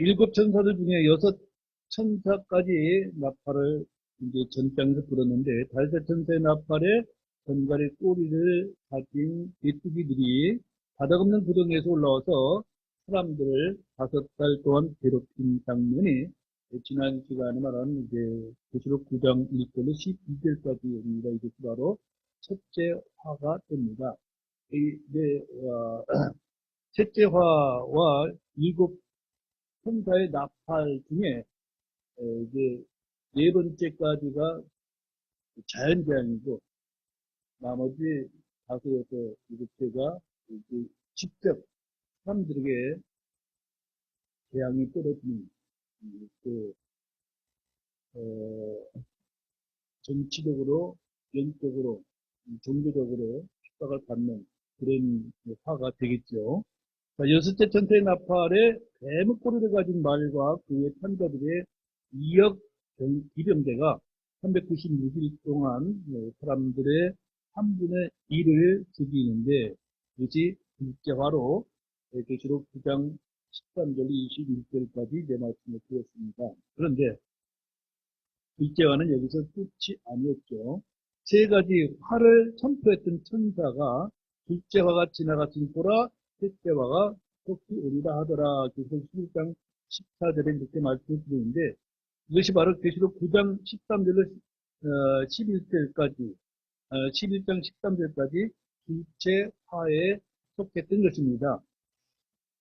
일곱 천사들 중에 여섯 천사까지 나팔을 이제 전장에서 불었는데, 다섯 천사의 나팔에 전갈의 꼬리를 가진 메뚜기들이 바닥 없는 구덩이에서 올라와서 사람들을 5달 동안 괴롭힌 장면이 지난 시간에 말한 이제 계시록 9장 1절로 12절까지입니다. 이것이 바로 첫째 화가 됩니다. 이제 첫째 화와 일곱 천사의 나팔 중에 이제 네 번째까지가 자연재앙이고, 나머지 다섯에서 일곱째가 이제 직접 사람들에게 재앙이 떨어지는 그 정치적으로, 영적으로, 종교적으로 핍박을 받는 그런 화가 되겠죠. 자, 여섯째 천사의 나팔에 뱀의 꼬리를 가진 말과 그의 탄자들의 2억 기병대가 396일 동안 사람들의 3분의 1을 죽이는데, 이것이 일제화로 계시록 9장 13절 21절까지 내 말씀을 드렸습니다. 그런데 일제화는 여기서 끝이 아니었죠. 세 가지 화를 선포했던 천사가 둘째화가 지나갔으니 보라, 셋째화가 속히 오리라 하더라. 그래서 11장 14절에 이렇게 말씀을 드리는데, 이것이 바로 계시록 9장 13절로 11절까지 11장 13절까지 둘째 화에 속했던 것입니다.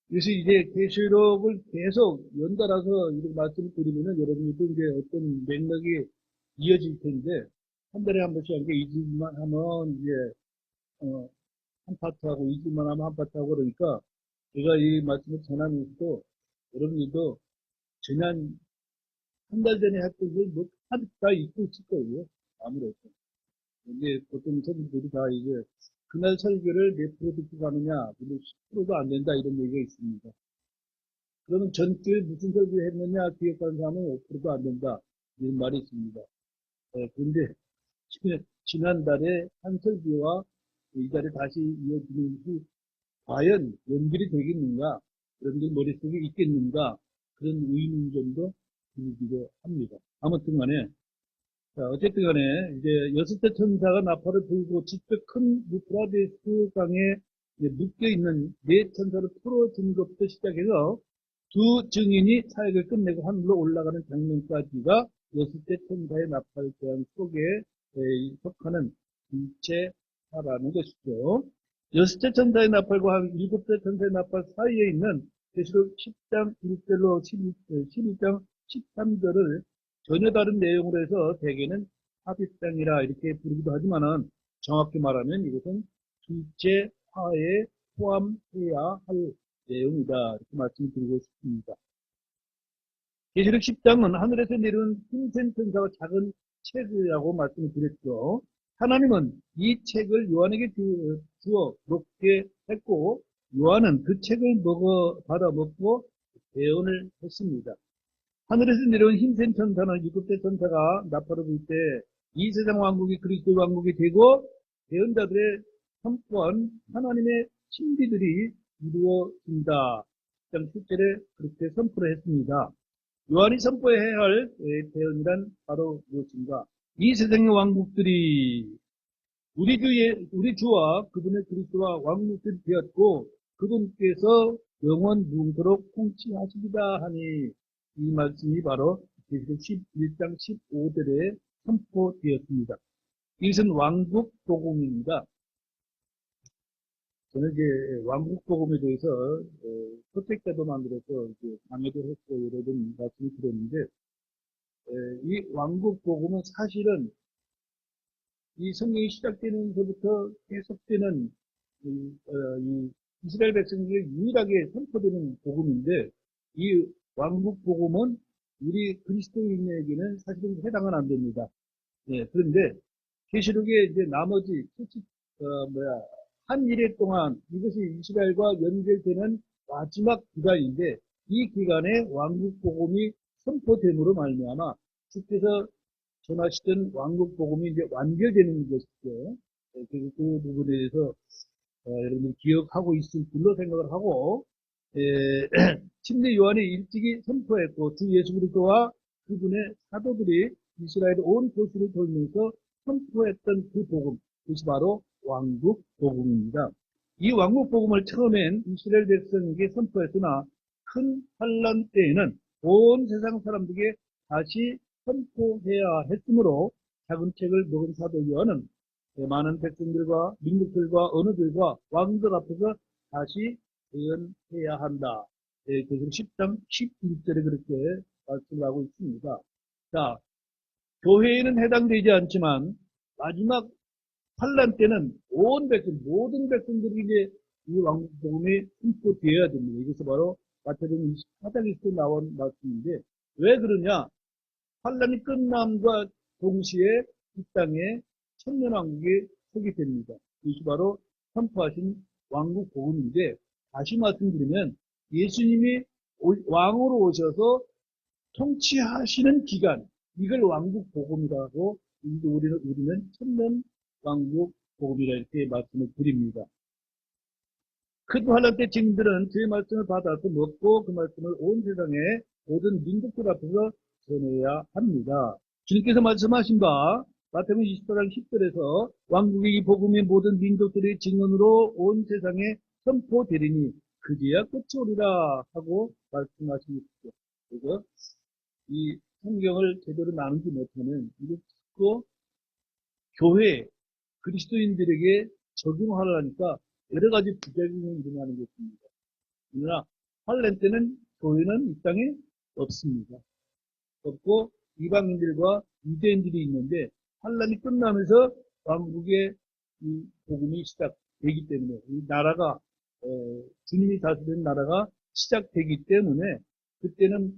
그래서 이제 계시록을 계속 연달아서 이렇게 말씀을 드리면은 여러분들도 이제 어떤 맥락이 이어질 텐데, 한 달에 한 번씩 이렇게 2주만 하면 이제 한 파트하고 2주만 하면 한 파트하고 그러니까, 제가 이 말씀을 전하면서도 여러분들도 지난 한 달 전에 했던 게뭐 다 잊고 있을 거예요. 아무래도. 근데 보통 선생님들이 다 이제 그날 설교를 몇 프로 듣고 가느냐, 근데 10%도 안 된다 이런 얘기가 있습니다. 그러면 전주에 무슨 설교 했느냐 기억하는 사람은 5%도 안 된다 이런 말이 있습니다. 그런데 지난달에 한 설교와 이 달에 다시 이어지는 것이 과연 연결이 되겠는가, 여러분들 머릿속에 있겠는가, 그런 의문점도 들기도 합니다. 아무튼 간에, 자, 어쨌든 간에, 이제 여섯째 천사가 나팔을 불고 직접 큰 유프라데스 강에 묶여있는 네 천사를 풀어준 것부터 시작해서 두 증인이 사역을 끝내고 하늘로 올라가는 장면까지가 여섯째 천사의 나팔 재앙 속에 속하는 일체화라는 것이죠. 여섯째 천사의 나팔과 일곱째 천사의 나팔 사이에 있는 계시록 10장 1절로 12장 13절을 전혀 다른 내용으로 해서 대개는 합입장이라 이렇게 부르기도 하지만은, 정확히 말하면 이것은 둘째 화에 포함해야 할 내용이다 이렇게 말씀드리고 싶습니다. 계시록 10장은 하늘에서 내려온 흰색 천사와 작은 책이라고 말씀을 드렸죠. 하나님은 이 책을 요한에게 주어 먹게 했고, 요한은 그 책을 받아 먹고 예언을 했습니다. 하늘에서 내려온 흰색 천사는 일곱째 천사가 나팔을 불 때 이 세상 왕국이 그리스도 왕국이 되고 예언자들의 선포한 하나님의 신비들이 이루어진다. 10장 7절에 그렇게 선포를 했습니다. 요한이 선포해야 할 대언이란 바로 무엇인가? 이 세상의 왕국들이 우리 주와 그분의 그리스도와 왕국들이 되었고, 그분께서 영원 무궁토록 통치하시리라 하니, 이 말씀이 바로 계시록 11장 15절에 선포되었습니다. 이것은 왕국 복음입니다. 저는 이제 왕국 복음에 대해서 서책자도 만들어서 이제 강의도 했고 여러 번 말씀을 드렸는데, 이 왕국 복음은 사실은 이 성경이 시작되면서부터 계속되는 이 이스라엘 백성에게 유일하게 선포되는 복음인데, 이 왕국 복음은 우리 그리스도인에게는 사실은 해당은 안 됩니다. 그런데 계시록의 이제 나머지 한 일해 동안 이것이 이스라엘과 연결되는 마지막 기간인데, 이 기간에 왕국 복음이 선포됨으로 말미암아 주께서 전하시던 왕국 복음이 이제 완결되는 것이죠. 그래서 그 부분에 대해서 여러분들이 기억하고 있을 줄로 생각을 하고, 침례 요한이 일찍이 선포했고 주 예수 그리스도와 그분의 사도들이 이스라엘 온 도시를 돌면서 선포했던 그 복음, 그것이 바로 왕국 복음입니다. 이 왕국 복음을 처음엔 이스라엘 백성에게 선포했으나 큰 환란 때에는 온 세상 사람들에게 다시 선포해야 했으므로 작은 책을 먹은 사도 요한은 많은 백성들과 민족들과 언어들과 왕들 앞에서 다시 예언해야 한다. 그래서 10장 11절에 그렇게 말씀을 하고 있습니다. 자, 교회에는 해당되지 않지만 마지막 환란 때는 온 백성, 모든 백성들이 이제 이 왕국 복음이 선포되어야 됩니다. 이것이 바로 마태복음 24장에서 나온 말씀인데 왜 그러냐? 환란이 끝남과 동시에 이 땅에 천년왕국이 서게 됩니다. 이것이 바로 선포하신 왕국 복음인데 다시 말씀드리면 예수님이 왕으로 오셔서 통치하시는 기간, 이걸 왕국 복음이라고 우리는 천년 왕국 복음이라 이렇게 말씀을 드립니다. 큰 환란 때 증인들은 주의 말씀을 받아서 먹고 그 말씀을 온 세상에 모든 민족들 앞에서 전해야 합니다. 주님께서 말씀하신 바 마태복음 24장 10절에서 왕국의 이 복음이 모든 민족들의 증언으로 온 세상에 선포되리니 그제야 끝이 오리라 하고 말씀하신 것이죠. 그래서 이 성경을 제대로 나누지 못하면 이거 듣고 교회 그리스도인들에게 적용하려니까 여러 가지 부작용이 일어나는 것입니다. 그러나 환란 때는 교회는 이 땅에 없습니다. 없고 이방인들과 유대인들이 있는데 환란이 끝나면서 왕국의 이 복음이 시작되기 때문에 이 나라가 주님이 다스리는 나라가 시작되기 때문에 그때는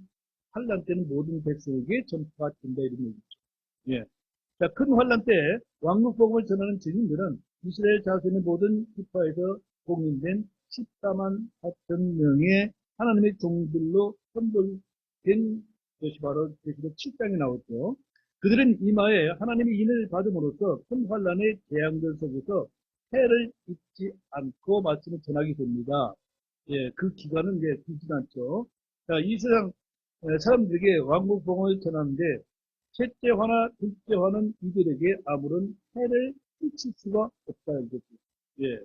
환란 때는 모든 백성에게 전파가 된다 이런 얘기죠. 예. 자, 큰 환란 때 왕국 복음을 전하는 증인들은 이스라엘 자손의 모든 지파에서 공인된 14만 4천 명의 하나님의 종들로 선별된 것이 바로 계시록 7장에 나오죠. 그들은 이마에 하나님의 인을 받음으로써 큰 환란의 재앙들 속에서 해를 잊지 않고 말씀을 전하게 됩니다. 예, 그 기간은 이제 길지 않죠. 자, 이 세상 사람들에게 왕국 복음을 전하는데 첫째 화나 둘째 화는 이들에게 아무런 해를 끼칠 수가 없다 이거죠. 예,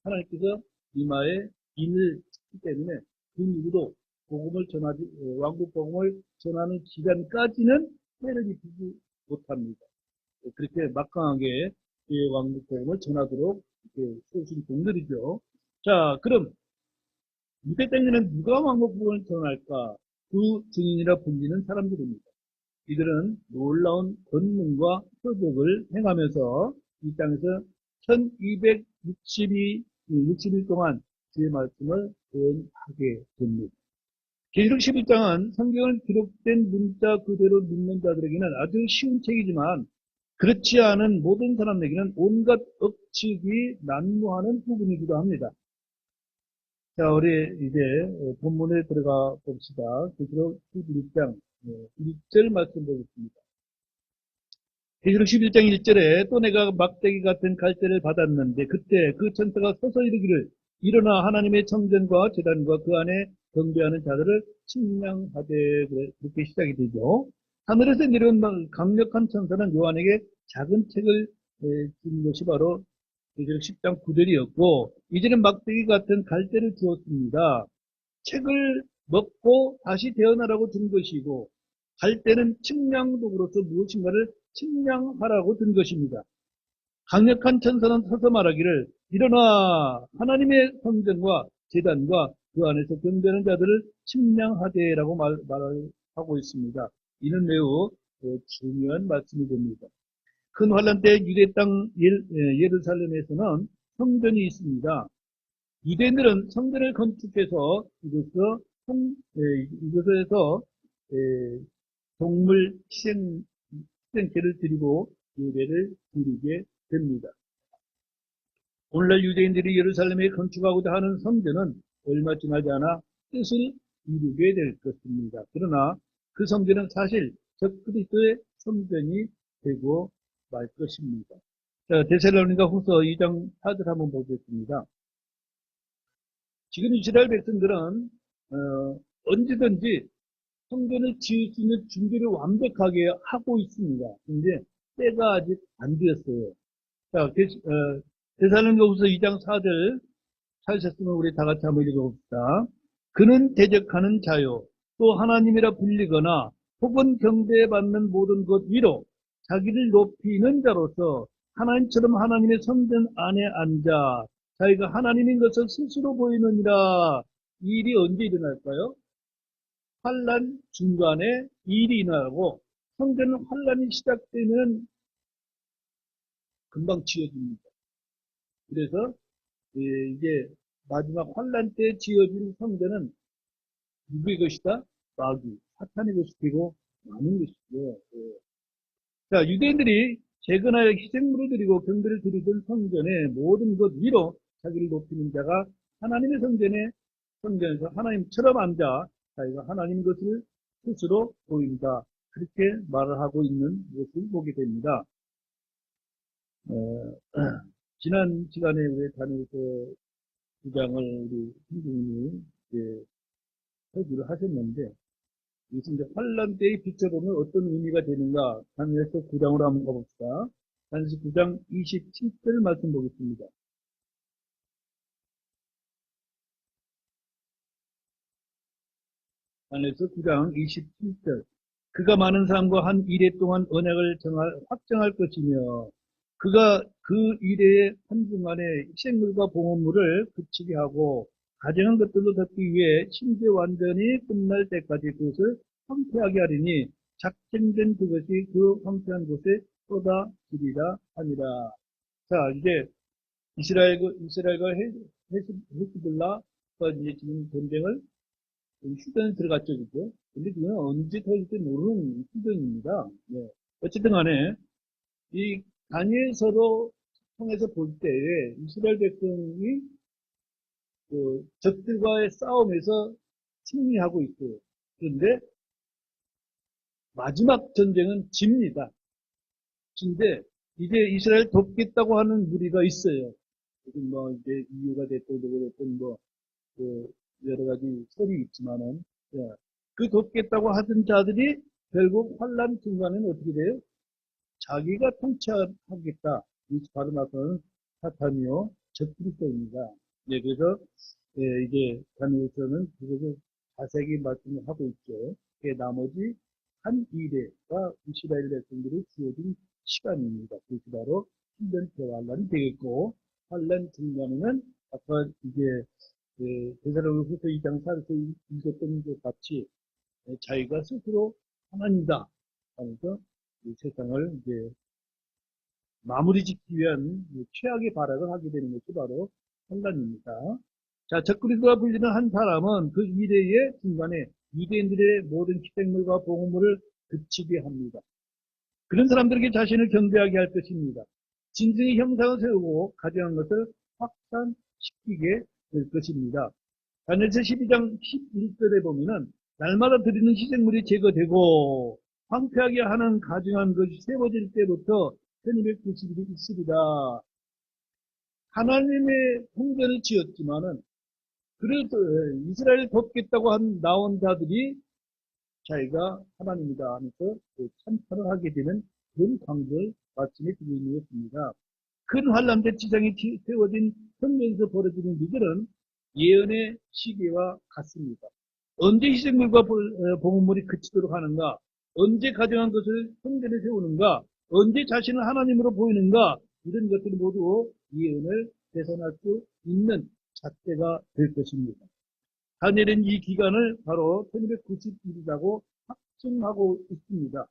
하나님께서 이마에 인을 찍기 때문에 그 누구도 복음을 전하지 왕국 복음을 전하는 기간까지는 해를 입히지 못합니다. 그렇게 막강하게 왕국 복음을 전하도록 이렇게 세우신 종들이죠. 자, 그럼 이때 때에는 누가 왕국 복음을 전할까? 그 증인이라 불리는 사람들입니다. 이들은 놀라운 권능과 표적을 행하면서 이 땅에서 1260일 동안 주의 말씀을 예언하게 됩니다. 계시록 11장은 성경을 기록된 문자 그대로 믿는 자들에게는 아주 쉬운 책이지만 그렇지 않은 모든 사람에게는 온갖 억측이 난무하는 부분이기도 합니다. 자, 우리 이제 본문에 들어가 봅시다. 계시록 11장 1절 말씀 보겠습니다. 계시록 11장 1절에 또 내가 막대기 같은 갈대를 받았는데 그때 그 천사가 서서 이르기를 일어나 하나님의 청전과 제단과 그 안에 경배하는 자들을 침량하되 그렇게 시작이 되죠. 하늘에서 내려온 강력한 천사는 요한에게 작은 책을 준 것이 바로 계시록 10장 9절이었고 이제는 막대기 같은 갈대를 주었습니다. 책을 먹고 다시 태어나라고 준 것이고 갈대는 측량독으로서 무엇인가를 측량하라고 든 것입니다. 강력한 천사는 서서 말하기를 일어나 하나님의 성전과 제단과 그 안에서 경배하는 자들을 측량하되라고 말하고 있습니다. 이는 매우 중요한 말씀이 됩니다. 큰 환란 때 유대 땅 예루살렘에서는 성전이 있습니다. 유대인들은 성전을 건축해서 이것에서 동물 희생제를 드리고 예배를 드리게 됩니다. 오늘날 유대인들이 예루살렘에 건축하고자 하는 성전은 얼마 지나지 않아 뜻을 이루게 될 것입니다. 그러나 그 성전은 사실 적그리스도의 성전이 되고 말 것입니다. 자, 데살로니가 후서 2장 4절 한번 보겠습니다. 지금 이스라엘 백성들은 언제든지 성전을 지을 수 있는 준비를 완벽하게 하고 있습니다. 근데 때가 아직 안 되었어요. 자, 데살로니가후서 2장 4절 찾으셨으면 우리 다 같이 한번 읽어봅시다. 그는 대적하는 자요, 또 하나님이라 불리거나 혹은 경배받는 모든 것 위로 자기를 높이는 자로서 하나님처럼 하나님의 성전 안에 앉아 자기가 하나님인 것을 스스로 보이느니라. 이 일이 언제 일어날까요? 환란 중간에 일이 일어나고, 성전은 환란이 시작되면 금방 지어집니다. 그래서 이제 마지막 환란 때 지어진 성전은 누구의 것이다? 마귀, 사탄의 것이고 많은 것이죠. 예. 자, 유대인들이 재건하여 희생물을 드리고 경배를 드리던 성전의 모든 것 위로 자기를 높이는 자가 하나님의 성전에서 하나님처럼 앉아 자기가 하나님 것을 스스로 보인다. 그렇게 말을 하고 있는 것을 보게 됩니다. 어, 지난 시간에 우리 다니엘서 9장을 우리 신부님이 설교를 하셨는데, 이것은 이제 환란 때에 비춰보면 어떤 의미가 되는가? 다니엘서 9장으로 한번 가봅시다. 다니엘서 9장 27절 말씀 보겠습니다. 다니엘서 9장 27절. 그가 많은 사람과 한 이래 동안 언약을 확정할 것이며, 그가 그 이래의 한중간에 희생물과 봉헌물을 그치게 하고 가정한 것들로 덮기 위해 심지어 완전히 끝날 때까지 그것을 황폐하게 하리니 작정된 그것이 그 황폐한 곳에 쏟아지리라 하니라. 자, 이제 이스라엘과 헤스볼라가 이제 지금 전쟁을 휴전에 들어갔죠, 그죠? 근데 그건 언제 터질지 모르는 휴전입니다. 네. 어쨌든 간에 이 다니엘서로 통해서 볼 때에 이스라엘 백성이 그 적들과의 싸움에서 승리하고 있고요. 그런데 마지막 전쟁은 집니다. 근데 이제 이스라엘 돕겠다고 하는 무리가 있어요. 뭐 이제 이유가 됐든 뭐가 됐든 그 여러 가지 설이 있지만은, 예. 그 돕겠다고 하던 자들이 결국 환란 중간에는 어떻게 돼요? 자기가 통치하겠다. 이 바로 나서는 사탄이요 적그리스도입니다. 네, 그래서 이제 다니엘서는 그것을 자세히 말씀을 하고 있죠. 나머지 한 이래가 이스라엘 백성들이 주어진 시간입니다. 그것이 바로 7년 대환란이 되겠고, 환란 중간에는 아까 이제 데살로니가후서 2장 4절에서 읽었던 것 같이 자기가 스스로 하나님이다 하면서 이 세상을 이제 마무리 짓기 위한 최악의 발악을 하게 되는 것이 바로 환란입니다. 자, 적그리스도가 불리는 한 사람은 그 이래의 중간에 유대인들의 모든 희생물과 봉헌물을 그치게 합니다. 그런 사람들에게 자신을 경배하게 할 것입니다. 진정의 형상을 세우고 가정한 것을 확산시키게 될 것입니다. 다니엘서 12장 11절에 보면은 날마다 드리는 희생물이 제거되고 황폐하게 하는 가증한 것이 세워질 때부터 1290일이 있습니다. 하나님의 성전을 지었지만은 그래도 이스라엘 돕겠다고 나온 자들이 자기가 하나님이다 하면서 찬탄을 하게 되는 그런 광들 말씀이 들리는 것입니다. 큰 환란 때 지상에 세워진 성전에서 벌어지는 일들은 예언의 시기와 같습니다. 언제 희생물과 봉헌물이 그치도록 하는가? 언제 가정한 것을 성전에 세우는가? 언제 자신을 하나님으로 보이는가? 이런 것들이 모두 예언을 계산할 수 있는 잣대가 될 것입니다. 다니엘은 이 기간을 바로 1290일이라고 확증하고 있습니다.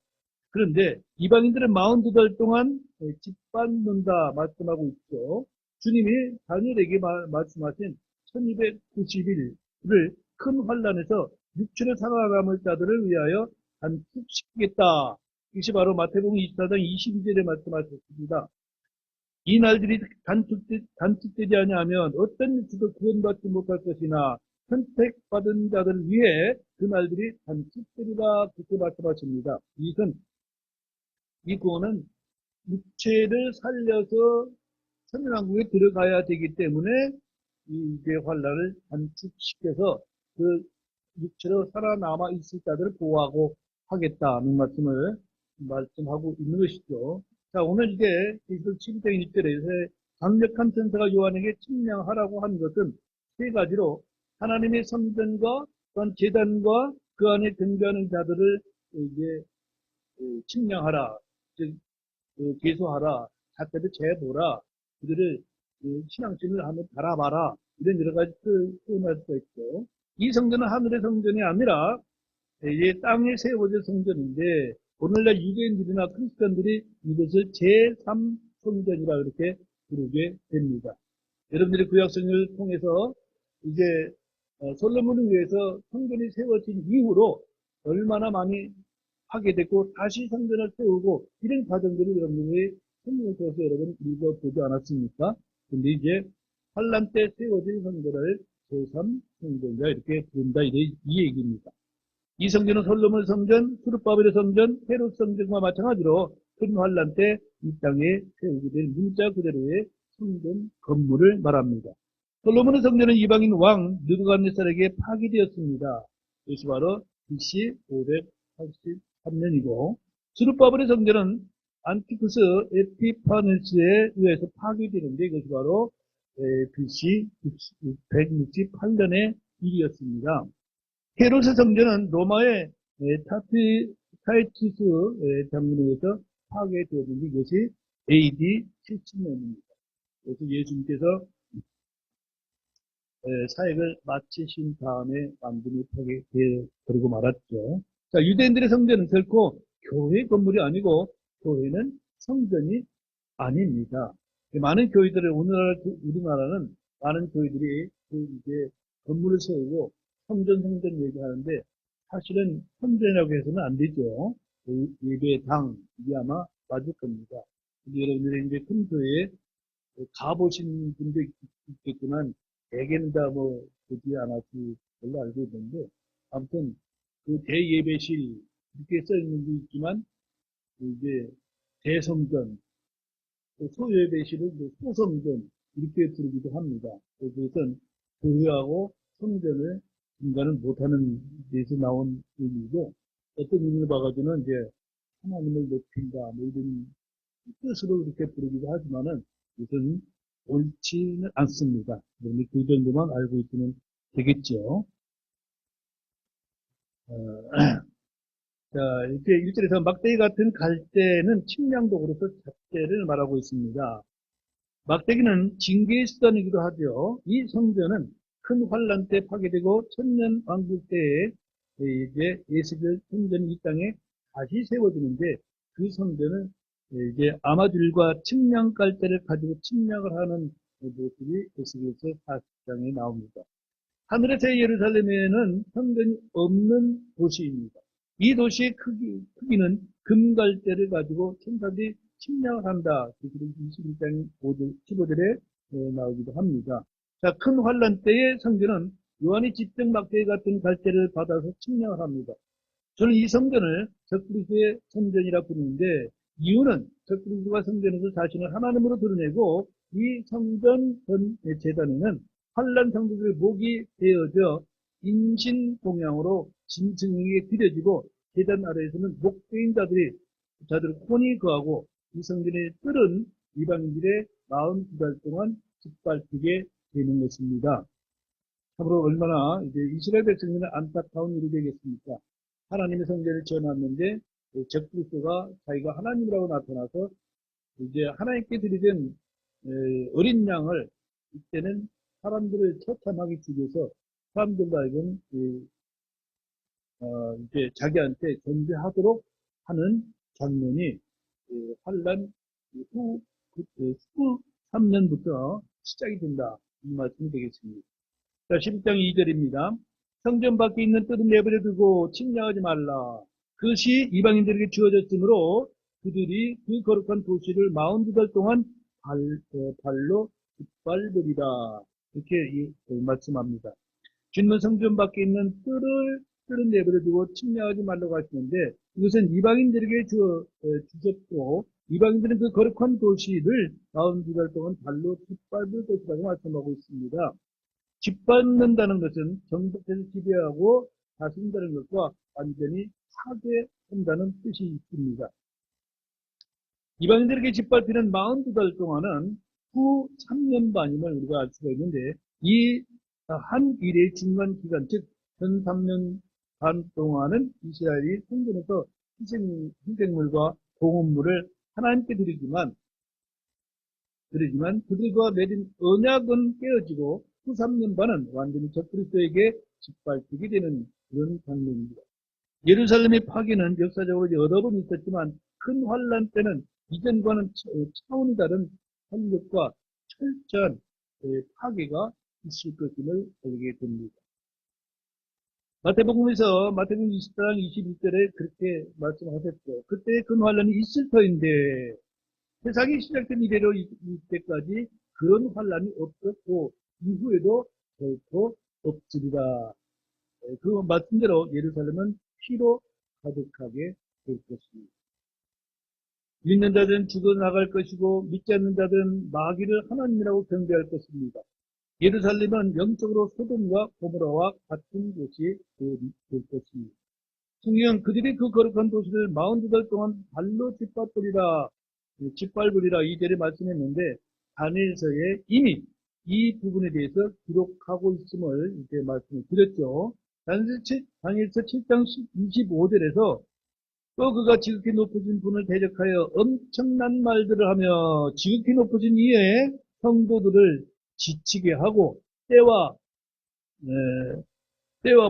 그런데 이방인들은 42달 동안 짓밟는다 말씀하고 있죠. 주님이 다니엘에게 말씀하신 1290일을 큰 환란에서 육체를 살아남을 자들을 위하여 단축시키겠다. 이것이 바로 마태복음 24장 22절에 말씀하셨습니다. 이 날들이 단축되지 아니하면 어떤 육체도 구원받지 못할 것이나 선택받은 자들을 위해 그 날들이 단축되리라 그렇게 말씀하십니다. 이 구원은 육체를 살려서 천년왕국에 들어가야 되기 때문에 이제 환란을 단축시켜서 그 육체로 살아남아 있을 자들을 보호하고 하겠다는 말씀하고 있는 것이죠. 자, 오늘 이제 이슬 7장 1절에서 강력한 천사가 요한에게 침략하라고 한 것은 세 가지로 하나님의 성전과 또한 제단과 그 안에 경배하는 자들을 이제 침략하라, 즉 개소하라, 잣대를 재보라, 그들을 신앙심을 한번 달아봐라, 이런 여러 가지 표현할 수가 있죠. 이 성전은 하늘의 성전이 아니라 땅에 세워진 성전인데 오늘날 유대인들이나 크리스천들이 이것을 제3성전이라 이렇게 부르게 됩니다. 여러분들이 구약성경을 통해서 이제 솔로몬을 위해서 성전이 세워진 이후로 얼마나 많이 파괴됐고 다시 성전을 세우고 이런 과정들이 여러분들이 성경을 통해서 여러분 읽어보지 않았습니까? 근데 이제 환란 때 세워진 성전을 제3성전이라 이렇게 부른다 이 얘기입니다. 이 성전은 솔로몬 성전, 수르바벨의 성전, 헤롯 성전과 마찬가지로 큰 환란 때 이 땅에 세우게 될 문자 그대로의 성전 건물을 말합니다. 솔로몬의 성전은 이방인 왕 느부갓네살에게 파괴되었습니다. 이것이 바로 BC 583년이고 수르바벨의 성전은 안티쿠스 에피파네스에 의해서 파괴되는데 이것이 바로 BC 168년의 일이었습니다. 헤롯의 성전은 로마의 타이투스 장군에 의해서 파괴되었는데 이것이 AD 70년입니다. 그래서 예수님께서 사역을 마치신 다음에 완전히 파괴되어버리고 말았죠. 자, 유대인들의 성전은 결코 교회 건물이 아니고 교회는 성전이 아닙니다. 많은 교회들을 우리나라는 많은 교회들이 이제 건물을 세우고 성전 얘기하는데 사실은 성전이라고 해서는 안 되죠. 예배당 이게 아마 맞을 겁니다. 여러분들이 이제 큰 교회에 가보신 분도 있겠지만 대개는 다 보지 않았지 별로 알고 있는데 아무튼 그 대예배실 이렇게 써 있는 게 있지만 이제 대성전 소예배실을 소성전 이렇게 부르기도 합니다. 그것은 교회하고 성전을 분간을 못하는 데서 나온 의미고 어떤 의미를 봐가지고는 이제 하나님을 높인다 이런 뜻으로 이렇게 부르기도 하지만은 이것은 옳지는 않습니다. 그런데 그 정도만 알고 있으면 되겠죠. 자, 이렇게 1절에서 막대기 같은 갈대는 침량독으로서 잣대를 말하고 있습니다. 막대기는 징계의 수단이기도 하죠. 이 성전은 큰 환란 때 파괴되고 천년 왕국 때에 이제 예수의 성전이 이 땅에 다시 세워지는데 그 성전은 이제 아마줄과 침략 갈대를 가지고 침략을 하는 모습이 에스겔서 40장에 나옵니다. 하늘의 새 예루살렘에는 성전이 없는 도시입니다. 이 도시의 크기는 금갈대를 가지고 천사들이 침략을 한다. 21장 15절에 나오기도 합니다. 자, 큰 환란 때의 성전은 요한이 직접 막대기 같은 갈대를 받아서 침략을 합니다. 저는 이 성전을 적그리스도의 성전이라 부르는데 이유는 적그리스도가 성전에서 자신을 하나님으로 드러내고 이 성전 전 제단에는 환란 성도들의 목이 되어져 인신 공양으로 짐승에게 드려지고 제단 아래에서는 목베인 자들이 혼이 거하고 이 성전의 뜰은 이방인들의 42달 동안 짓밟히게 되는 것입니다. 참으로 얼마나 이제 이스라엘 백성들은 안타까운 일이 되겠습니까? 하나님의 성전을 지어놨는데 적그리스도가 자기가 하나님이라고 나타나서 이제 하나님께 드리던 어린 양을 이때는 사람들을 처참하게 죽여서 사람들도 하여금 이제 자기한테 존재하도록 하는 장면이 환란 후 13년부터 시작이 된다. 이 말씀이 되겠습니다. 자, 12장 2절입니다. 성전 밖에 있는 뜰은 내버려 두고 침략하지 말라. 그것이 이방인들에게 주어졌으므로 그들이 그 거룩한 도시를 42달 동안 발로 짓밟으리라. 이렇게 말씀합니다. 주님은 성전 밖에 있는 뜰은 내버려 두고 침략하지 말라고 하시는데 이것은 이방인들에게 주셨고 이방인들은 그 거룩한 도시를 42달 동안 발로 짓밟을 것이라고 말씀하고 있습니다. 짓밟는다는 것은 정복해서 지배하고 다스린다는 것과 완전히 파괴한다는 뜻이 있습니다. 이방인들에게 짓밟히는 42달 동안은 후 3년 반임을 우리가 알 수가 있는데, 이 한 일의 중간 기간, 즉, 전 3년 반 동안은 이스라엘이 성전에서 희생물과 봉헌물을 하나님께 드리지만 그들과 맺은 언약은 깨어지고 후 3년 반은 완전히 적그리스도에게 짓밟히게 되는 그런 장면입니다. 예루살렘의 파괴는 역사적으로 여러 번 있었지만 큰 환란 때는 이전과는 차원이 다른 활력과 철저한 파괴가 있을 것임을 알게 됩니다. 마태복음에서 마태복음 24장 21절에 그렇게 말씀하셨죠. 그때 큰 환란이 있을 터인데 세상이 시작된 이래로 이때까지 그런 환란이 없었고 이후에도 결코 없으리라. 그 말씀대로 예루살렘은 피로 가득하게 될 것입니다. 믿는 자들은 죽어나갈 것이고 믿지 않는 자들은 마귀를 하나님이라고 경배할 것입니다. 예루살렘은 영적으로 소돔과 고모라와 같은 곳이 될 것입니다. 성경은 그들이 그 거룩한 도시를 42달 동안 발로 짓밟으리라 이절에 말씀했는데 다니엘서에 이미 이 부분에 대해서 기록하고 있음을 이렇게 말씀을 드렸죠. 다니엘서 7장 25절에서 또 그가 지극히 높으신 분을 대적하여 엄청난 말들을 하며 지극히 높으신 이에 성도들을 지치게 하고 때와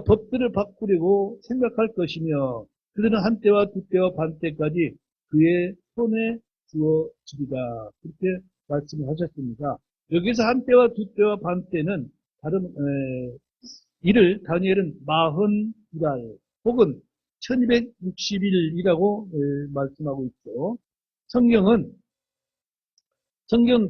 법들을 바꾸려고 생각할 것이며 그들은 한때와 두때와 반때까지 그의 손에 주어지리라. 그렇게 말씀을 하셨습니다. 여기서 한때와 두때와 반때는 이를 다니엘은 42달 혹은 1260일이라고 말씀하고 있죠. 성경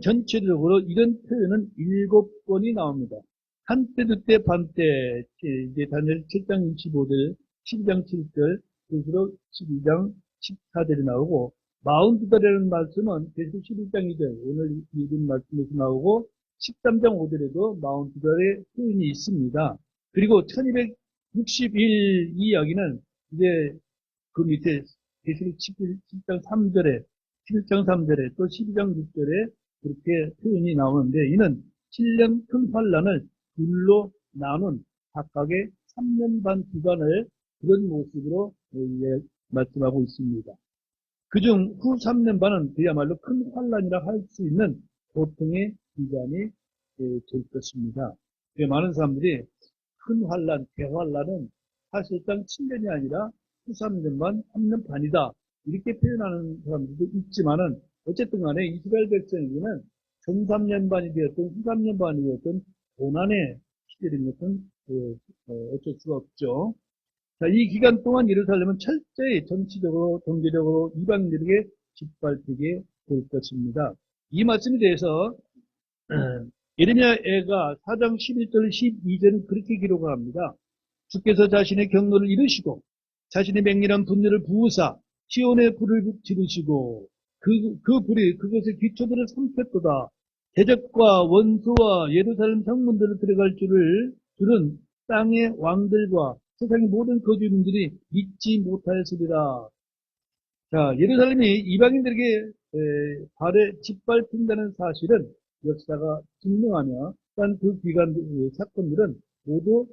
전체적으로 이런 표현은 7번이 나옵니다. 한때, 두때, 반때, 이제 다니엘 7장 25절, 12장 7절, 그리고 12장 14절이 나오고, 42달이라는 말씀은 계속 11장 2절, 오늘 읽은 말씀에서 나오고, 13장 5절에도 42달의 표현이 있습니다. 그리고 1260일 이 이야기는 이제 그 밑에 계시록 7장 3절에, 7장 3절에 또 12장 6절에 그렇게 표현이 나오는데 이는 7년 큰 환란을 둘로 나눈 각각의 3년 반 기간을 그런 모습으로 말씀하고 있습니다. 그중 후 3년 반은 그야말로 큰 환란이라 할 수 있는 보통의 기간이 될 것입니다. 많은 사람들이 큰 환란, 대환란은 사실상 7년이 아니라 후 3년 반, 3년 반이다. 이렇게 표현하는 사람들도 있지만은 어쨌든 간에 이스라엘 백성에게는 전 3년 반이 되었던 후 3년 반이 되었던 고난의 시절인 것은 어쩔 수가 없죠. 자, 이 기간 동안 예루살렘은 철저히 정치적으로, 경제적으로 이방인들에게 짓밟히게 될 것입니다. 이 말씀에 대해서 예레미야가 4장 11절 12절은 그렇게 기록을 합니다. 주께서 자신의 경로를 이루시고 자신의 맹렬한 분열을 부으사 시온의 불을 지르시고 그 불이 그것의 기초들을 삼켰도다. 대적과 원수와 예루살렘 성문들을 들어갈 줄은 땅의 왕들과 세상의 모든 거주민들이 믿지 못하였으리라. 자, 예루살렘이 이방인들에게 발에 짓밟힌다는 사실은 역사가 증명하며 또한 그 기간 사건들은 모두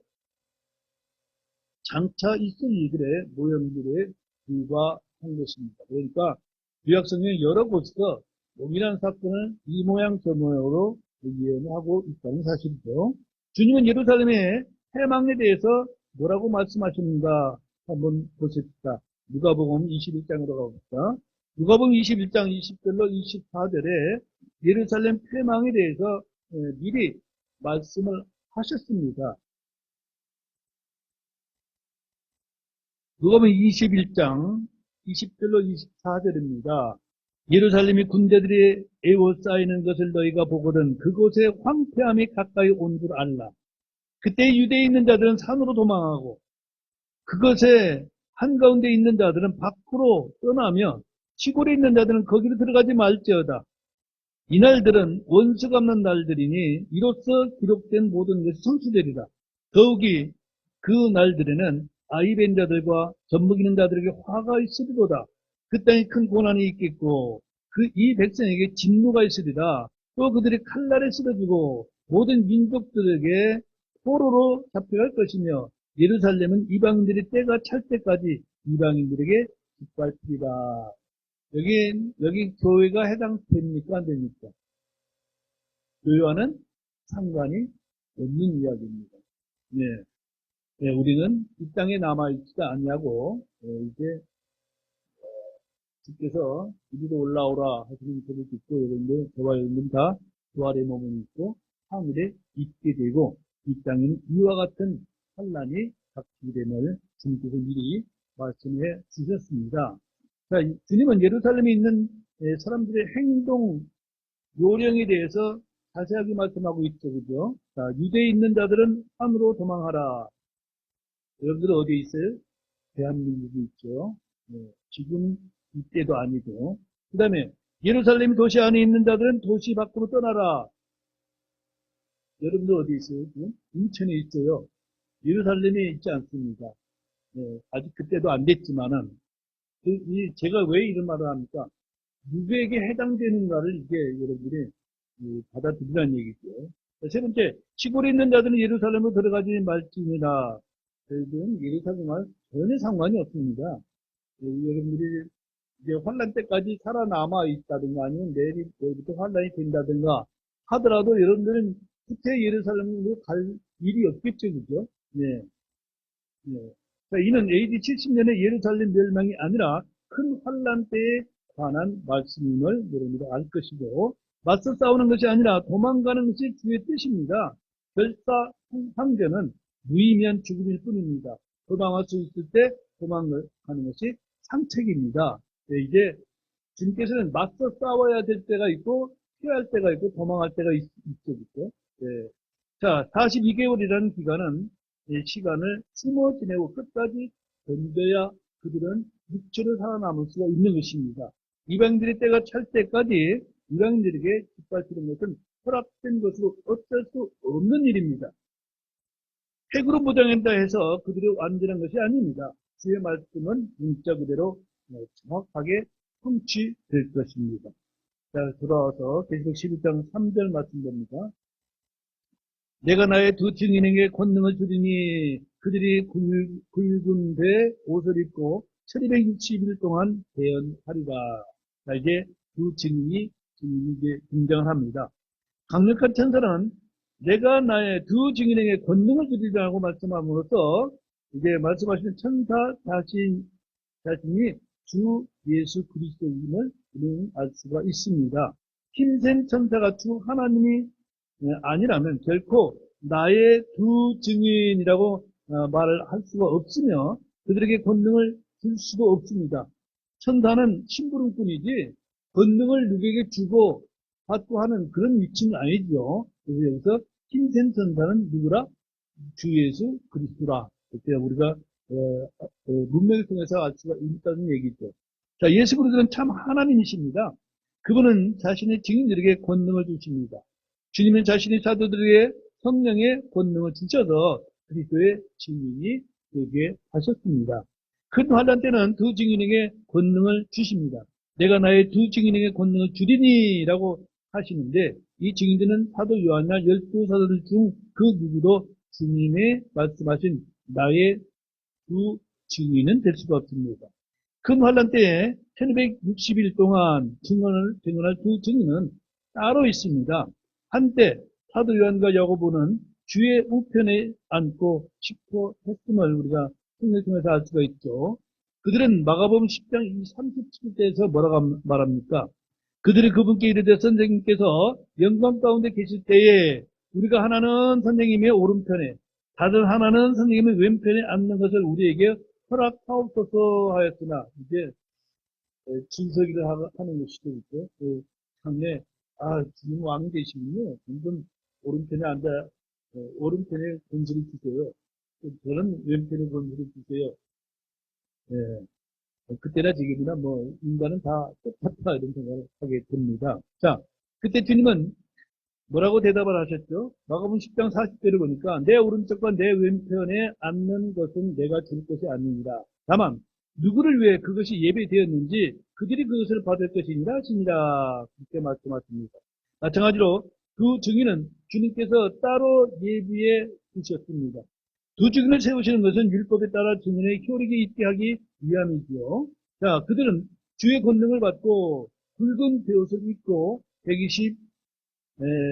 장차 있을 일들의 모형들에 불과한 것입니다. 그러니까 구약성경 여러 곳에서 동일한 사건을 이 모양 저 모양으로 예언하고 있다는 사실이죠. 주님은 예루살렘의 패망에 대해서 뭐라고 말씀하셨는가 한번 보십시다. 누가복음 21장으로 가봅시다. 누가복음 21장 20절로 24절에 예루살렘 패망에 대해서 미리 말씀을 하셨습니다. 누가복음 21장 20절로 24절입니다. 예루살렘이 군대들이 에워싸이는 것을 너희가 보거든 그곳에 황폐함이 가까이 온 줄 알라. 그때 유대에 있는 자들은 산으로 도망하고 그것에 한가운데 있는 자들은 밖으로 떠나며 시골에 있는 자들은 거기로 들어가지 말지어다. 이날들은 원수가 없는 날들이니 이로써 기록된 모든 것이 성취되리라. 더욱이 그 날들에는 아이벤 자들과 젖먹이는 자들에게 화가 있으리로다. 그 땅에 큰 고난이 있겠고 이 백성에게 진노가 있으리라. 또 그들이 칼날에 쓰러지고 모든 민족들에게 포로로 잡혀갈 것이며 예루살렘은 이방인들의 때가 찰 때까지 이방인들에게 짓밟히리라. 여기 교회가 해당됩니까? 안 됩니까? 교회와는 상관이 없는 이야기입니다. 네. 네, 우리는 이 땅에 남아있지가 않냐고, 이제, 주께서 이리로 올라오라 하시는 소리를 듣고, 여러분들, 저와 여러분들 다 부활의 몸을 입고 하늘에 있게 되고, 이 땅에는 이와 같은 환란이 닥치게 됨을 주님께서 미리 말씀해 주셨습니다. 자, 주님은 예루살렘에 있는 사람들의 행동, 요령에 대해서 자세하게 말씀하고 있죠. 그죠? 자, 유대에 있는 자들은 산으로 도망하라. 여러분들은 어디에 있어요? 대한민국에 있죠. 네, 지금 이때도 아니고. 그 다음에 예루살렘 도시 안에 있는 자들은 도시 밖으로 떠나라. 여러분들 어디 있어요? 지금? 인천에 있어요. 예루살렘에 있지 않습니다. 네, 아직 그때도 안 됐지만은 제가 왜 이런 말을 합니까? 누구에게 해당되는가를 이게 여러분들이 받아들이라는 얘기죠. 세 번째, 시골에 있는 자들은 예루살렘으로 들어가지 말지니라. 저희들은 예루살렘과 전혀 상관이 없습니다. 여러분들이 이제 환란 때까지 살아남아 있다든가 아니면 내일부터 환란이 된다든가 하더라도 여러분들은 후퇴 예루살렘으로 갈 일이 없겠죠, 그죠? 네. 네. 자, 이는 AD 70년의 예루살렘 멸망이 아니라 큰 환란 때에 관한 말씀임을 여러분들이 알 것이고, 맞서 싸우는 것이 아니라 도망가는 것이 주의 뜻입니다. 결사 황제는 무의미한 죽음일 뿐입니다. 도망할 수 있을 때 도망가는 것이 상책입니다. 네, 이제 주님께서는 맞서 싸워야 될 때가 있고 피할 때가 있고 도망할 때가 있죠. 그렇죠? 네. 자, 42개월이라는 기간은 시간을 숨어 지내고 끝까지 견뎌야 그들은 육체로 살아남을 수가 있는 것입니다. 이방인들의 때가 찰 때까지 이방인들에게 짓밟히는 것은 허락된 것으로 어쩔 수 없는 일입니다. 핵으로 무장한다 해서 그들이 완전한 것이 아닙니다. 주의 말씀은 문자 그대로 정확하게 성취될 것입니다. 자, 돌아와서 계시록 11장 3절 말씀 봅니다. 내가 나의 두 증인에게 권능을 주리니 그들이 굵은 배 옷을 입고 1260일 동안 대연하리라. 자, 이제 두 증인이 이제 등장을 합니다. 강력한 천사는 내가 나의 두 증인에게 권능을 주리라고 말씀함으로써 이제 말씀하시는 천사 자신이 주 예수 그리스도임을 우리는 알 수가 있습니다. 힘센 천사가 주 하나님이 아니라면 결코 나의 두 증인이라고 말을 할 수가 없으며 그들에게 권능을 줄 수도 없습니다. 천사는 심부름꾼이지 권능을 누구에게 주고 받고 하는 그런 위치는 아니죠. 그래서 여기서 힘센 천사는 누구라? 주 예수 그리스도라. 그때 우리가 문맥을 통해서 알 수가 있다는 얘기죠. 자, 예수 그리스도는 참 하나님이십니다. 그분은 자신의 증인들에게 권능을 주십니다. 주님은 자신의 사도들에게 성령의 권능을 주셔서 그리스도의 증인이 되게 하셨습니다. 큰 환란 때는 두 증인에게 권능을 주십니다. 내가 나의 두 증인에게 권능을 주리니 라고 하시는데 이 증인들은 사도 요한이나 12사도들 중 그 누구도 주님의 말씀하신 나의 두 증인은 될 수가 없습니다. 큰 환란 때에 1260일 동안 증언할 두 증인은 따로 있습니다. 한때 사도 요한과 야고보는 주의 우편에 앉고 싶어 했음을 우리가 성경을 통해서 알 수가 있죠. 그들은 마가복음 10장 37절에서 뭐라고 말합니까? 그들이 그분께 이르되 선생님께서 영광 가운데 계실 때에 우리가 하나는 선생님의 오른편에 다른 하나는 선생님의 왼편에 앉는 것을 우리에게 허락하옵소서 하였으나 이제 진서기를 하는 것이죠. 그 장래 주님 왕이 되시면요 분분 오른편에 앉아 오른편에 권세를 주세요. 저는 왼편에 권세를 주세요. 예. 그때나 지금이나 뭐 인간은 다 똑같다 이런 생각을 하게 됩니다. 자, 그때 주님은 뭐라고 대답을 하셨죠? 마가복음 10장 40절을 보니까 내 오른쪽과 내 왼편에 앉는 것은 내가 줄 것이 아니니라. 다만 누구를 위해 그것이 예배되었는지 그들이 그것을 받을 것이니라 하시니라. 그렇게 말씀하십니다. 마찬가지로 두 증인은 주님께서 따로 예비해 주셨습니다. 두 증인을 세우시는 것은 율법에 따라 증인의 효력이 있게 하기 위함이지요. 자, 그들은 주의 권능을 받고 붉은 베옷을 입고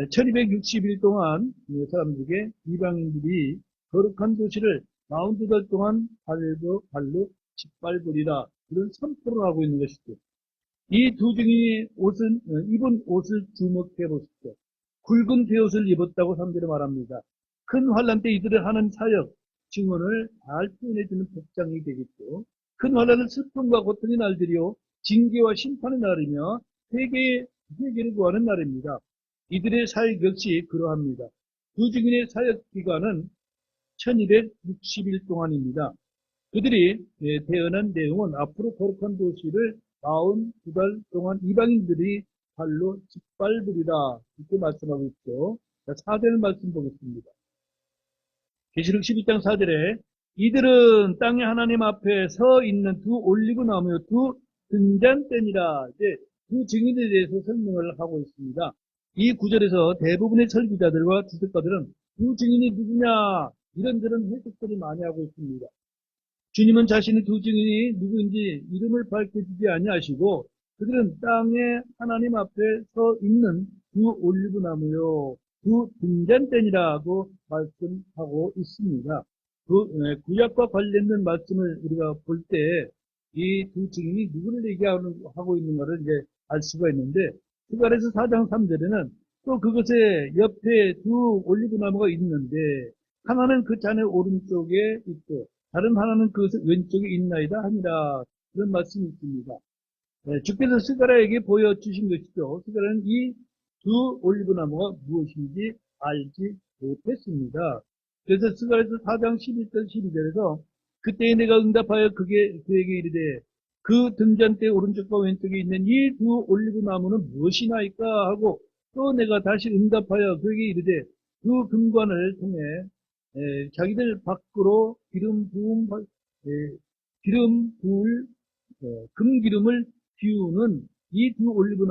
1260일 동안 사람들에게 이방인들이 거룩한 도시를 42달 동안 발로 짓밟으리라 이런 선포를 하고 있는 것이죠. 이 두 증인이 입은 옷을 주목해 보십시오. 굵은 베옷을 입었다고 3절에 말합니다. 큰 환란 때 이들을 하는 사역, 증언을 잘 표현해주는 복장이 되겠죠. 큰 환란은 슬픔과 고통의 날들이요, 징계와 심판의 날이며 회개를 구하는 날입니다. 이들의 사역 역시 그러합니다. 두 증인의 사역 기간은 1260일 동안입니다. 그들이 대언한 내용은 앞으로 거룩한 도시를 42달 동안 이방인들이 발로 짓밟으리라 이렇게 말씀하고 있죠. 자, 4절 말씀 보겠습니다. 계시록 12장 4절에 이들은 땅의 하나님 앞에 서 있는 두 올리브 나무요 두 등잔대니라. 이제 두 증인에 대해서 설명을 하고 있습니다. 이 구절에서 대부분의 설교자들과 주석가들은 두 증인이 누구냐 이런저런 해석들을 많이 하고 있습니다. 주님은 자신의 두 증인이 누구인지 이름을 밝혀주지 아니하시고 그들은 땅에 하나님 앞에 서 있는 두 올리브 나무요 두 등잔대니라고 말씀하고 있습니다. 구약과 관련된 말씀을 우리가 볼 때 이 두 증인이 누구를 얘기하고 있는가를 이제 알 수가 있는데 스가랴서 4장 3절에는 또 그것에 옆에 두 올리브 나무가 있는데 하나는 그 잔의 오른쪽에 있고 다른 하나는 그 왼쪽에 있나이다 하니라 그런 말씀이 있습니다. 주께서 스가랴에게 보여주신 것이죠. 스가랴는 이 두 올리브 나무가 무엇인지 알지 못했습니다. 그래서 스가랴서 4장 11절 12절에서 그때에 내가 응답하여 그에게 이르되 그 등잔대 오른쪽과 왼쪽에 있는 이 두 올리브 나무는 무엇이나이까 하고 또 내가 다시 응답하여 그에게 이르되 그 금관을 통해 자기들 밖으로 금기름을 비우는 이 두 올리브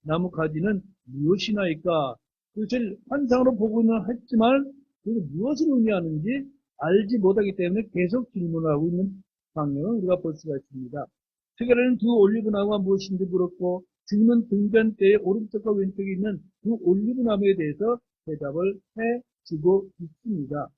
나무 가지는 무엇이나이까? 그것을 환상으로 보고는 했지만 그게 무엇을 의미하는지 알지 못하기 때문에 계속 질문하고 있는 방향을 우리가 볼 수가 있습니다. 스가랴는 두 올리브 나무가 무엇인지 물었고 주님은 등잔대의 오른쪽과 왼쪽에 있는 두 올리브 나무에 대해서 대답을 해주고 있습니다.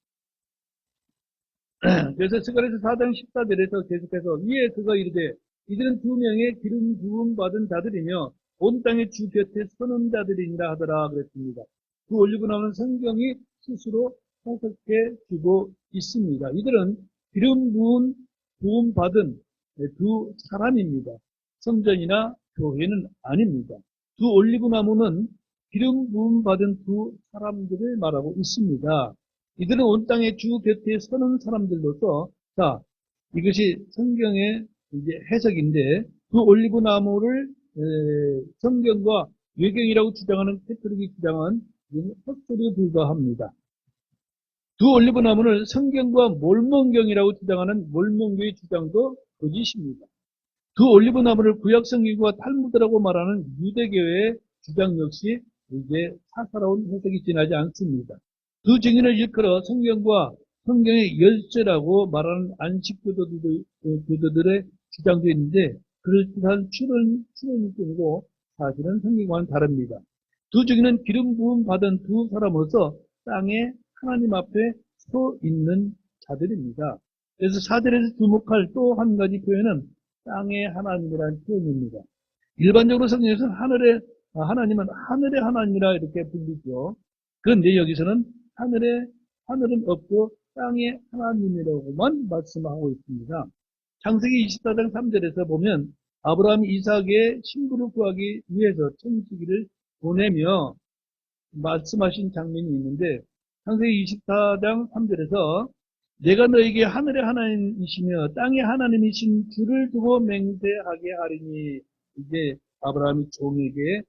그래서 스가랴서 4장 14절에서 계속해서 이에 그가 이르되 이들은 두 명의 기름 부음 받은 자들이며 온 땅의 주 곁에 서는 자들이니라 하더라 그랬습니다. 그 올리브 나무는 성경이 스스로 해석해 주고 있습니다. 이들은 기름 부음 받은 두 사람입니다. 성전이나 교회는 아닙니다. 두 올리브 나무는 기름 부음 받은 두 사람들을 말하고 있습니다. 이들은 온 땅의 주 곁에 서는 사람들로서, 자, 이것이 성경의 이제 해석인데, 그 올리브 나무를 성경과 외경이라고 주장하는 캐톨릭이 주장한 헛소리에 불과합니다. 두 올리브 나무는 성경과 몰몬경이라고 주장하는 몰몬교의 주장도 거짓입니다. 두 올리브 나무를 구약 성경과 탈무드라고 말하는 유대교의 주장 역시 이제 사사로운 해석이 지나지 않습니다. 두 증인을 일컬어 성경과 성경의 열쇠라고 말하는 안식교도들의 주장도 있는데 그럴듯한 추론일 뿐이고 사실은 성경과는 다릅니다. 두 증인은 기름 부음 받은 두 사람으로서 땅에 하나님 앞에 서 있는 자들입니다. 그래서 4절에서 주목할 또 한 가지 표현은 땅의 하나님이라는 표현입니다. 일반적으로 성경에서 하나님은 하늘의 하나님이라 이렇게 불리죠. 그런데 여기서는 하늘은 없고 땅의 하나님이라고만 말씀하고 있습니다. 창세기 24장 3절에서 보면 아브라함이 이삭의 신부를 구하기 위해서 청지기를 보내며 말씀하신 장면이 있는데 창세기 24장 3절에서 내가 너에게 하늘의 하나님이시며 땅의 하나님이신 주를 두고 맹세하게 하리니 이제 아브라함이 종에게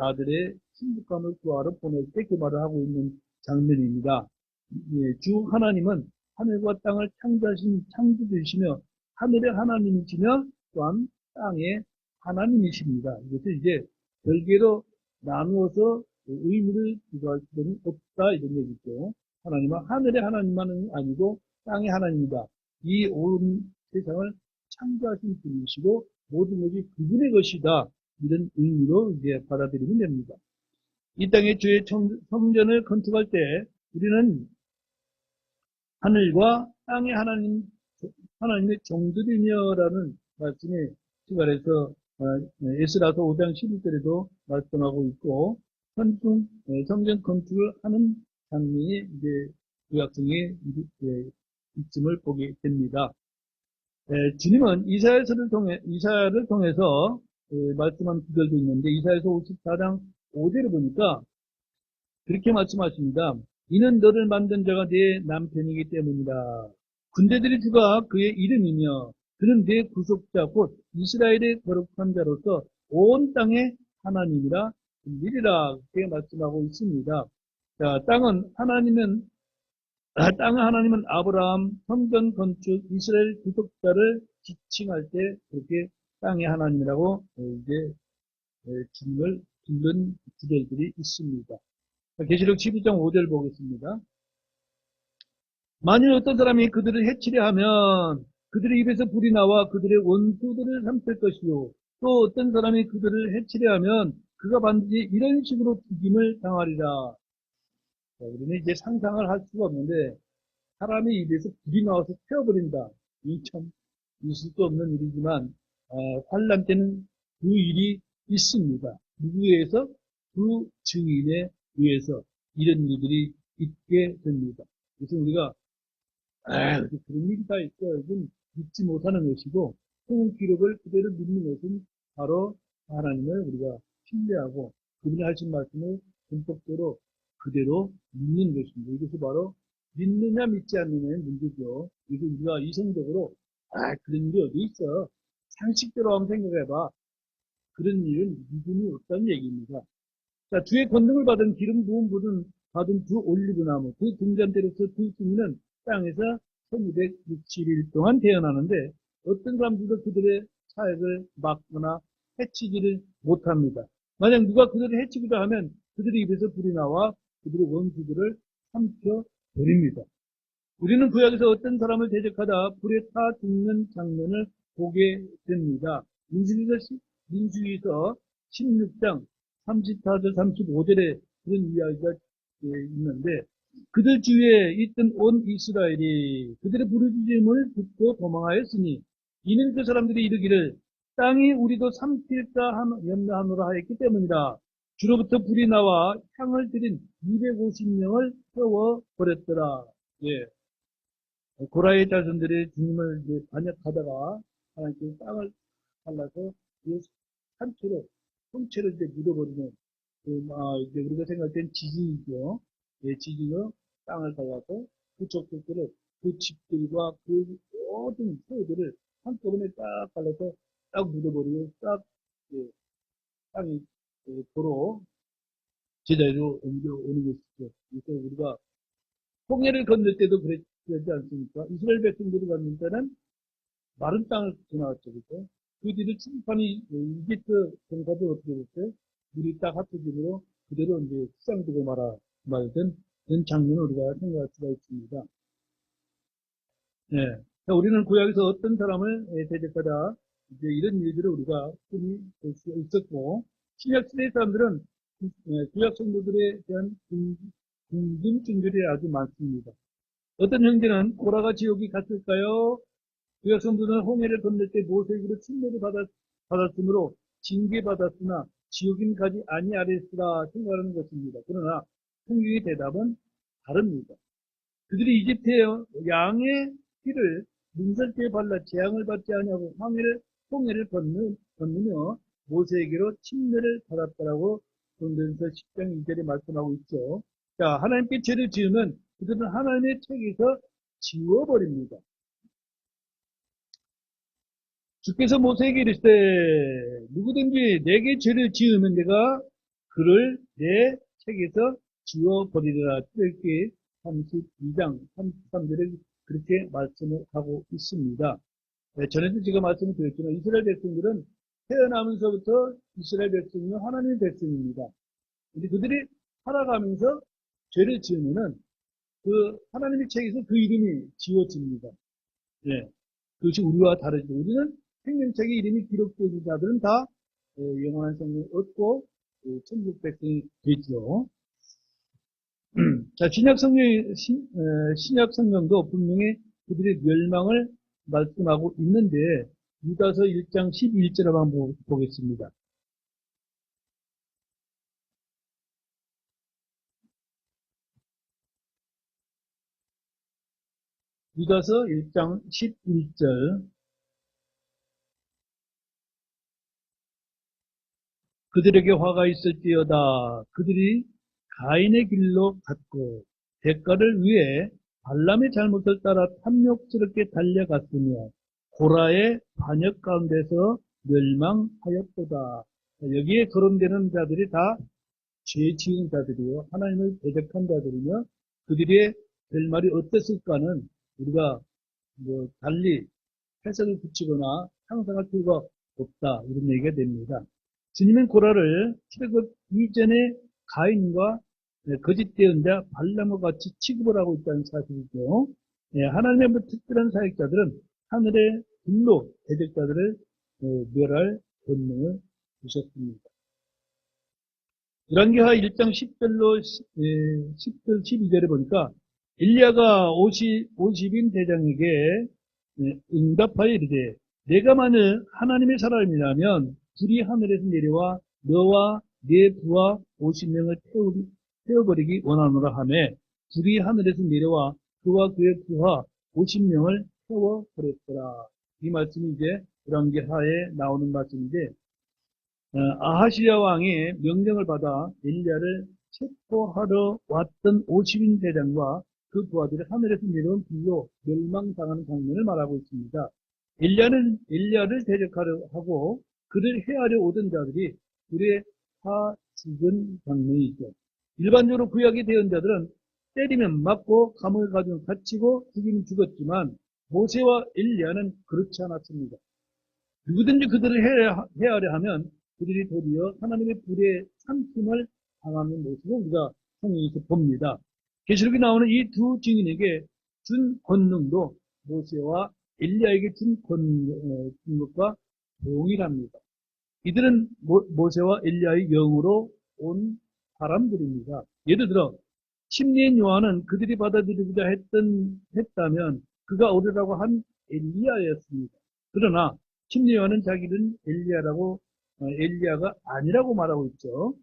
아들의 신부감을 구하러 보낼 때 그 말을 하고 있는 장면입니다. 주 하나님은 하늘과 땅을 창조하신 창조주이시며 하늘의 하나님이시며 또한 땅의 하나님이십니다. 이것을 이제 별개로 나누어서 의미를 부여할 수는 없다 이런 얘기죠. 하나님은 하늘의 하나님만은 아니고 땅의 하나님이다. 이 온 세상을 창조하신 분이시고 모든 것이 그분의 것이다. 이런 의미로 이제 받아들이면 됩니다. 이 땅에 주의 성전을 건축할 때 우리는 하늘과 땅의 하나님의 종들이며라는 말씀이 시간에서 에스라서 5장 11절에도 말씀하고 있고 성전 건축을 하는 장면이 이제 구약성에 있음을 보게 됩니다. 주님은 이사야를 통해서 말씀한 구절도 있는데 이사야서 54장 5절을 보니까 그렇게 말씀하십니다. 이는 너를 만든 자가 네 남편이기 때문이다. 군대들의 주가 그의 이름이며 그는 네 구속자 곧 이스라엘의 거룩한 자로서 온 땅의 하나님이라 불리리라 그렇게 말씀하고 있습니다. 자, 땅은 하나님은 아브라함 성전 건축 이스라엘 구속자를 지칭할 때 그렇게 땅의 하나님이라고 이제 주님을 부른 구절들이 있습니다. 계시록 12장 5절 보겠습니다. 만일 어떤 사람이 그들을 해치려 하면 그들의 입에서 불이 나와 그들의 원수들을 삼킬 것이요. 또 어떤 사람이 그들을 해치려 하면 그가 반드시 이런 식으로 죽임을 당하리라. 자, 우리는 이제 상상을 할 수가 없는데 사람의 입에서 불이 나와서 태워버린다. 이 참 있을 수 없는 일이지만 환란 때는 그 일이 있습니다. 누구에 의해서? 그 증인에 의해서 이런 일들이 있게 됩니다. 그래서 우리가 그런 일이 다 있어. 이건 믿지 못하는 것이고 그 기록을 그대로 믿는 것은 바로 하나님을 우리가 신뢰하고 그분이 하신 말씀을 본격적으로 그대로 믿는 것입니다. 이것이 바로 믿느냐 믿지 않느냐의 문제죠. 그래서 우리가 이성적으로 그런 일이 어디 있어. 상식대로 한번 생각해봐. 그런 일은 믿음이 없다는 얘기입니다. 자, 주의 권능을 받은 기름 부음 받은 두 올리브나무, 그 등잔대로서 두 증인은 땅에서 1260일 동안 태어나는데 어떤 사람들도 그들의 사역을 막거나 해치지를 못합니다. 만약 누가 그들을 해치기도 하면 그들의 입에서 불이 나와 그들의 원수들을 삼켜버립니다. 우리는 구약에서 어떤 사람을 대적하다 불에 타 죽는 장면을 보게 됩니다. 민수기서 16장 34절 35절에 그런 이야기가 있는데 그들 주위에 있던 온 이스라엘이 그들의 부르짖음을 듣고 도망하였으니 이는 그 사람들이 이르기를 땅이 우리도 삼킬까 염려하노라 하였기 때문이다. 주로부터 불이 나와 향을 들인 250명을 태워버렸더라. 예. 고라의 자손들이 주님을 이제 반역하다가 하나님께서 땅을 잘라서 그 산채로, 통째로 이제 묻어버리는, 이제 우리가 생각할 땐 지진이죠. 예, 지진으로 땅을 갈라서 그 족속들을, 그 집들과 그 모든 소유들을 한꺼번에 딱 갈라서 딱 묻어버리고 딱, 예, 땅이 도로 제자리로 옮겨오는 것이죠. 그래서 우리가 홍해를 건널 때도 그랬지 않습니까? 이스라엘 백성들이 건널 때는 마른 땅을 지나갔죠. 그죠? 그 뒤를 출입하는 이집트 병사도 어떻게 됐어요? 물이 딱 합쳐지므로 그대로 이제 수상되고 말든 그런 장면을 우리가 생각할 수가 있습니다. 예. 우리는 구약에서 어떤 사람을 대적하다 이제 이런 일들을 우리가 흔히 볼 수 있었고 신약 시대 사람들은 구약 성도들에 대한 궁금증들이 아주 많습니다. 어떤 형제는 고라가 지옥이 갔을까요? 구약 성도는 홍해를 건널 때 모세에게로 침례를 받았으므로 징계받았으나 지옥인 가지 아니하랬으라 생각하는 것입니다. 그러나 성경의 대답은 다릅니다. 그들이 이집트의 양의 피를 문설주에 발라 재앙을 받지 아니하고 홍해를 건너며 모세에게로 침례를 받았다라고 고린도전서 10장 2절에 말씀하고 있죠. 자, 하나님께 죄를 지으면 그들은 하나님의 책에서 지워버립니다. 주께서 모세에게 이르시되 누구든지 내게 죄를 지으면 내가 그를 내 책에서 지워버리라. 출애굽기 32장 33절에 그렇게 말씀을 하고 있습니다. 네, 전에도 제가 말씀을 드렸지만 이스라엘 백성들은 태어나면서부터 이스라엘 백성이 하나님의 백성입니다. 근데 그들이 살아가면서 죄를 지으면은 그 하나님의 책에서 그 이름이 지워집니다. 예, 그것이 우리와 다르죠. 우리는 생명책에 이름이 기록되는 자들은 다 영원한 생명을 얻고 천국 백성이 되죠. 자, 신약 성경도 분명히 그들의 멸망을 말씀하고 있는데, 유다서 1장 11절을 한번 보겠습니다. 유다서 1장 11절. 그들에게 화가 있을지어다. 그들이 가인의 길로 갔고 대가를 위해 발람의 잘못을 따라 탐욕스럽게 달려갔으며 고라의 반역 가운데서 멸망하였도다. 여기에 거론되는 자들이 다 죄 지은 자들이요, 하나님을 대적한 자들이며 그들의 결말이 어땠을까는 우리가 달리 해석을 붙이거나 상상할 필요가 없다, 이런 얘기가 됩니다. 주님은 고라를 출애굽 이전에 가인과 거짓 대언자 발람과 같이 취급을 하고 있다는 사실이죠. 하나님의 특별한 사역자들은 하늘의 불로 대적자들을 멸할 권능을 주셨습니다. 열왕기하 1장 10절로 10절 12절에 보니까 엘리야가 50인 대장에게 응답하여 이르되 내가 만일 하나님의 사람이라면 불이 하늘에서 내려와 너와 네 부하 50명을 태워버리기 원하노라 하매 불이 하늘에서 내려와 그와 그의 부하 50명을 태워버렸더라. 이 말씀이 이제 열왕기하에 나오는 말씀인데, 아하시야 왕이 명령을 받아 엘리야를 체포하러 왔던 50인 대장과 그 부하들이 하늘에서 내려온 불로 멸망당하는 장면을 말하고 있습니다. 엘리야를 대적하려 하고 그를 해하려 오던 자들이 불에 타 죽은 장면이죠. 일반적으로 구약의 대언자들은 때리면 맞고 감을 가지고 갇히고 죽이면 죽었지만 모세와 엘리야는 그렇지 않았습니다. 누구든지 그들을 해하려 하면 그들이 도리어 하나님의 불의 삼킴을 당하는 모습을 우리가 성경에서 봅니다. 계시록에 나오는 이 두 증인에게 준 권능도 모세와 엘리야에게 준 것과 동일합니다. 이들은 모세와 엘리야의 영으로 온 사람들입니다. 예를 들어 심리인 요한은 그들이 받아들이고자 했다면 그가 오르라고 한 엘리야였습니다. 그러나 심리 요한은 자기는 엘리야가 아니라고 말하고 있죠.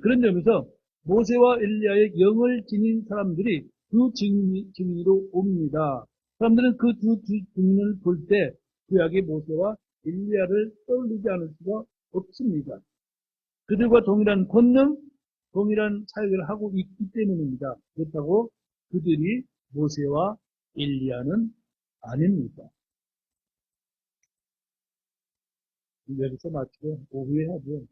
그런 점에서 모세와 엘리야의 영을 지닌 사람들이 그 증인으로 옵니다. 사람들은 그 두 증인을 볼 때 구약의 모세와 엘리야를 떠올리지 않을 수가 없습니다. 그들과 동일한 권능, 동일한 사역을 하고 있기 때문입니다. 그렇다고 그들이 모세와 엘리야는 아닙니다. 여기서 마치고 오후에 하죠.